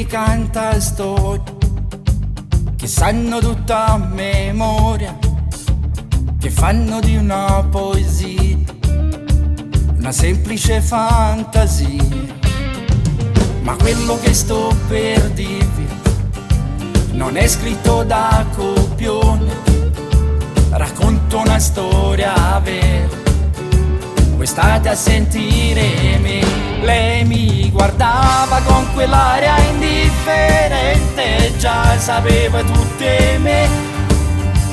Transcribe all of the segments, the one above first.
canta storie che sanno tutta a memoria, che fanno di una poesia una semplice fantasia. Ma quello che sto per dirvi non è scritto da copione, racconto una storia vera, voi state a sentire me. Lei mi guardava con quell'aria indifferente, già sapeva tutte me.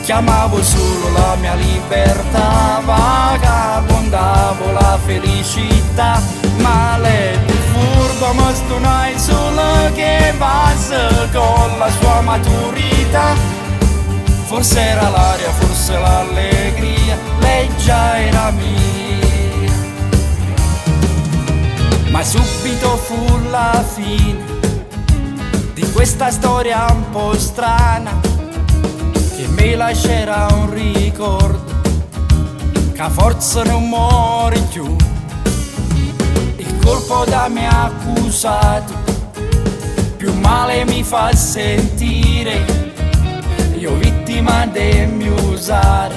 Chiamavo solo la mia libertà, vagabondavo la felicità. Ma lei più furba mi stonai solo che passa con la sua maturità. Forse era l'aria, forse l'allegria, lei già era mia. Ma subito fu la fine di questa storia un po' strana, che mi lascerà un ricordo che forse non muore più. Il colpo da me accusato più male mi fa sentire, io vittima del mio usare,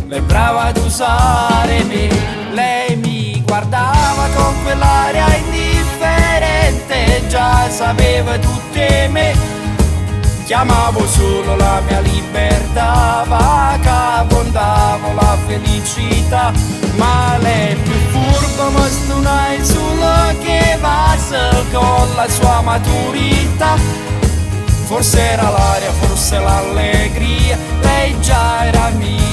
lei è brava ad usare me. Lei mi guardava con quell'aria indifferente, già sapeva tutte me. Chiamavo solo la mia libertà, vagabondavo la felicità. Ma lei più furba mi stonai solo che passa con la sua maturità. Forse era l'aria, forse l'allegria, lei già era mia.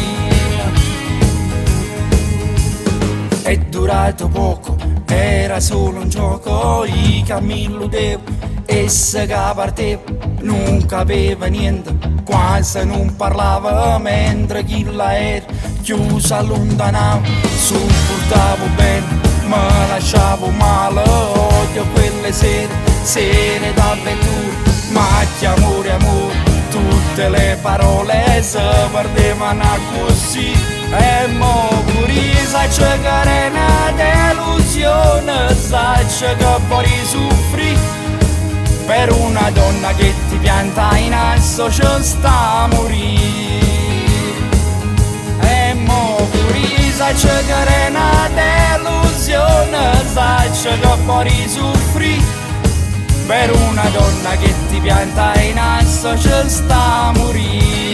È durato poco, era solo un gioco, io che mi illudevo, essa che partevo, non capeva niente, quasi non parlava, mentre chi la era chiusa allontanavo. Supportavo bene, ma lasciavo male, odio quelle sere d'avventura, macchia, amore, amore, tutte le parole si perdevano così. E mo pure saccio che era una delusione, saccio che poi soffri per una donna che ti pianta in asso, ci sta a morire. E mo pure saccio che era una delusione, saccio che poi soffri per una donna che ti pianta in asso, ci sta a morire.